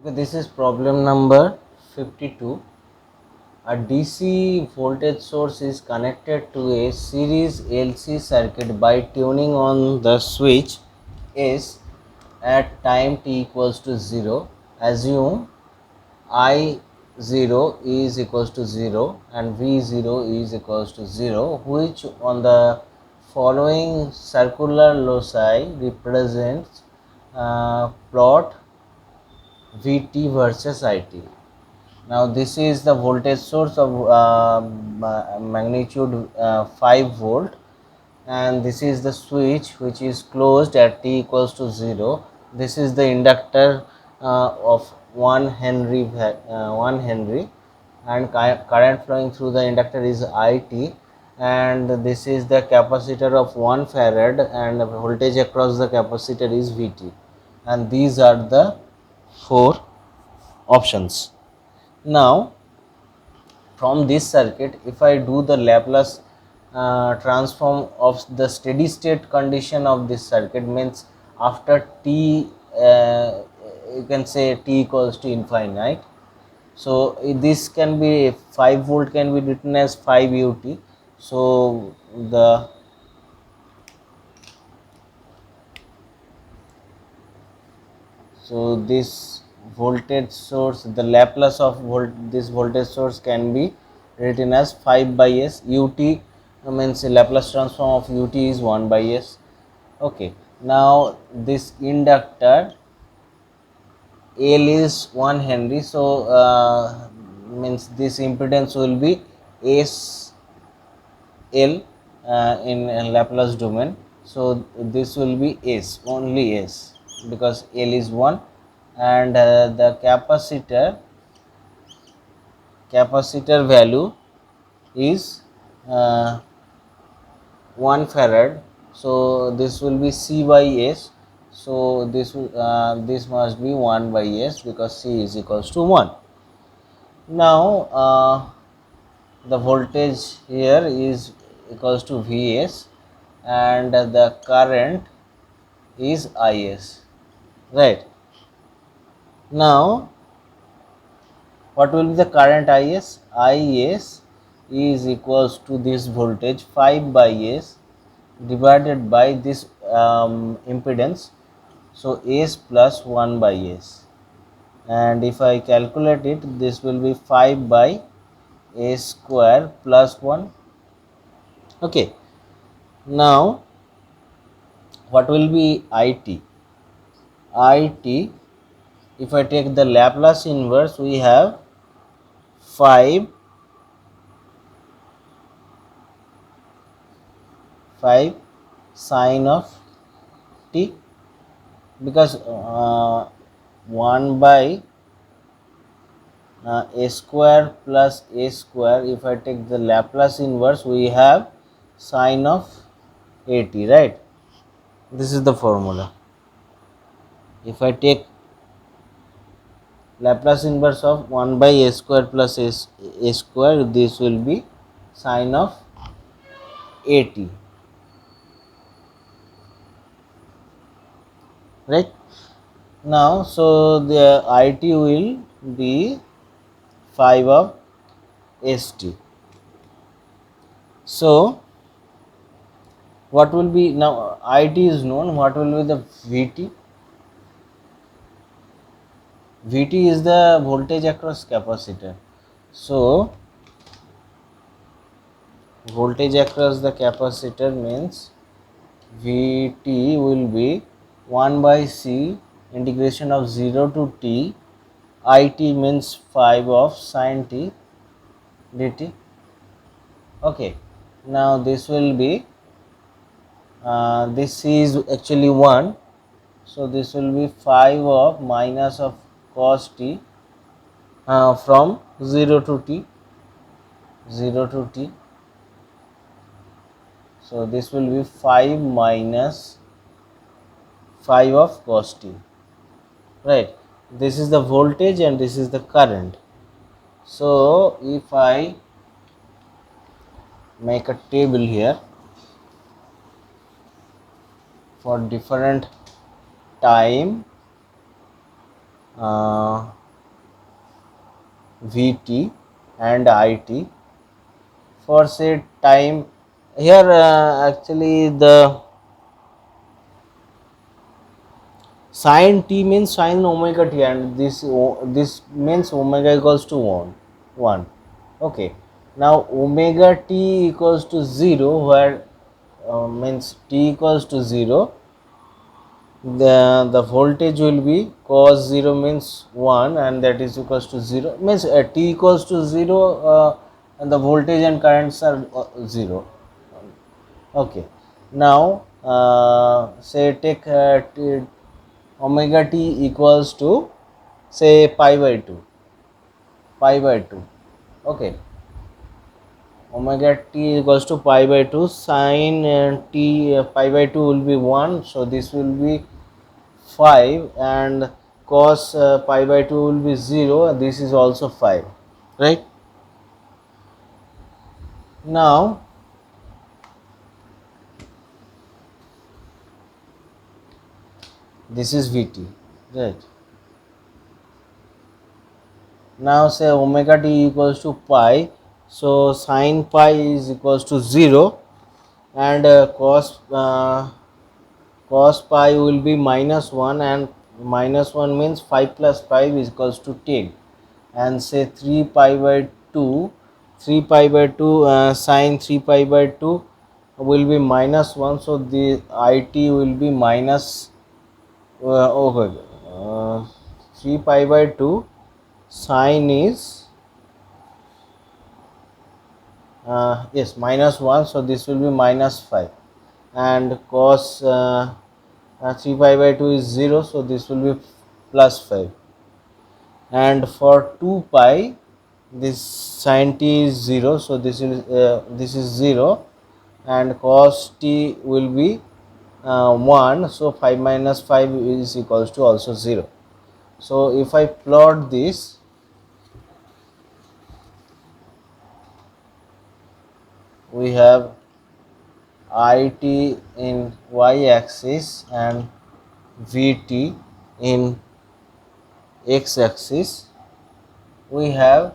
Okay, this is problem number 52. A DC voltage source is connected to a series LC circuit by tuning on the switch S at time t equals to 0. Assume I0 is equals to 0 and V0 is equals to 0, which on the following circular loci represents plot Vt versus It. Now this is the voltage source of magnitude 5 volt, and this is the switch which is closed at t equals to 0. This is the inductor of 1 Henry, 1 Henry, and current flowing through the inductor is It, and this is the capacitor of 1 farad, and the voltage across the capacitor is Vt, and these are the four options. Now from this circuit, if I do the Laplace transform of the steady state condition of this circuit, means after t you can say t equals to infinite, so this can be 5 volt can be written as 5 ut. So this voltage source, the Laplace of this voltage source can be written as 5 by s. Ut means Laplace transform of ut is 1 by s. Okay, now this inductor L is 1 Henry, so means this impedance will be s L in Laplace domain. So this will be s, only s, because L is 1, and the capacitor value is 1 farad. So this will be C by S. So this must be 1 by S, because C is equals to 1. Now the voltage here is equals to Vs, and the current is Is, right. Now what will be the current Is? Is is equals to this voltage 5 by S divided by this impedance, so S plus 1 by S, and if I calculate it, this will be 5 by S square plus 1. Okay, now what will be It? It, if I take the Laplace inverse, we have 5 sine of t, because 1 by a square plus a square, if I take the Laplace inverse, we have sine of at, right. This is the formula. If I take Laplace inverse of 1 by a square plus a square, this will be sine of at, right. Now so the It will be 5 of St. So what will be, now It is known, what will be the Vt? Vt is the voltage across capacitor. So voltage across the capacitor means Vt will be 1 by C integration of 0 to t. It means 5 of sine t dt. Okay, now this will be this C is actually 1, so this will be 5 of minus of cos t from 0 to t, 0 to t. So this will be 5 minus 5 of cos t, right. This is the voltage and this is the current. So if I make a table here for different time uh, Vt and It for say time. Here actually the sin t means sin omega t, and this means omega equals to 1. Okay, now omega t equals to 0, where means t equals to 0, the voltage will be cos 0 means 1, and that is equals to 0 means t equals to 0, and the voltage and currents are 0. Okay, now say take omega t equals to say pi by 2. Okay, omega t equals to pi by 2, sin t pi by 2 will be 1, so this will be 5, and cos pi by 2 will be 0, this is also 5, right? Now this is Vt, right? Now say omega t equals to pi, so sin pi is equals to 0, and cos pi will be -1, and -1 means 5 plus 5 is equals to 10, and say 3 pi by 2, 3 pi by 2 sin 3 pi by 2 will be -1, so the It will be minus okay, 3 pi by 2 sin is yes -1, so this will be -5, and cos 3 pi by 2 is 0, so this will be +5, and for 2 pi this sin t is 0, so this is 0, and cos t will be 1, so 5 minus 5 is equals to also 0. So if I plot this, we have It in y axis and Vt in x axis. We have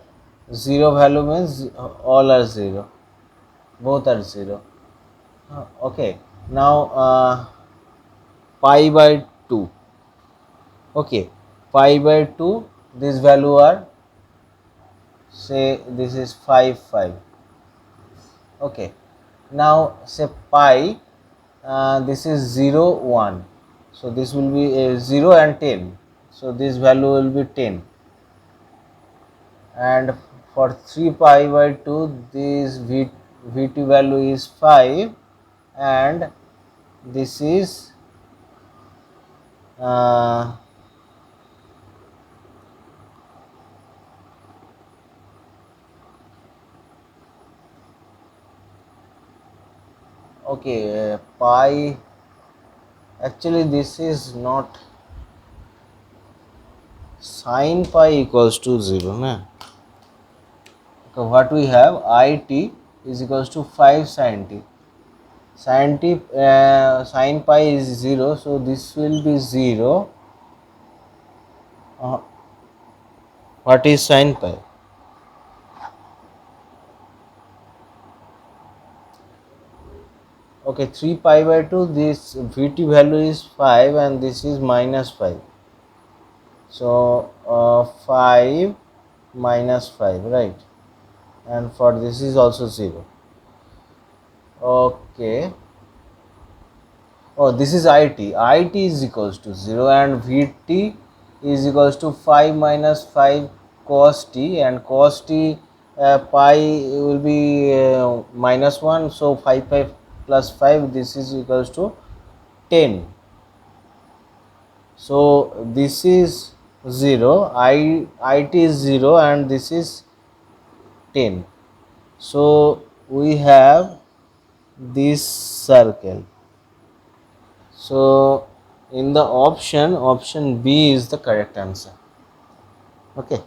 0 value means all are 0, both are 0. Okay, now pi by 2. Okay, pi by 2, this value are say this is 5. Okay, now say pi, this is 0 1, so this will be 0 and 10, so this value will be 10, and for 3 pi by 2 this Vt value is 5, and this is uh, okay, pi, actually this is not, sin pi equals to 0 na. So what we have, It is equals to 5 sin t, sin pi is 0, so this will be 0. What is sin pi? Okay, 3 pi by 2, this Vt value is 5, and this is -5, so 5 minus 5, right? And for this is also 0. Okay, oh, this is It is equals to 0, and Vt is equals to 5 minus 5 cos t, and cos t pi will be -1, so 5 plus 5, this is equals to 10. So this is 0, It is 0, and this is 10. So we have this circle. So in the option B is the correct answer. Okay.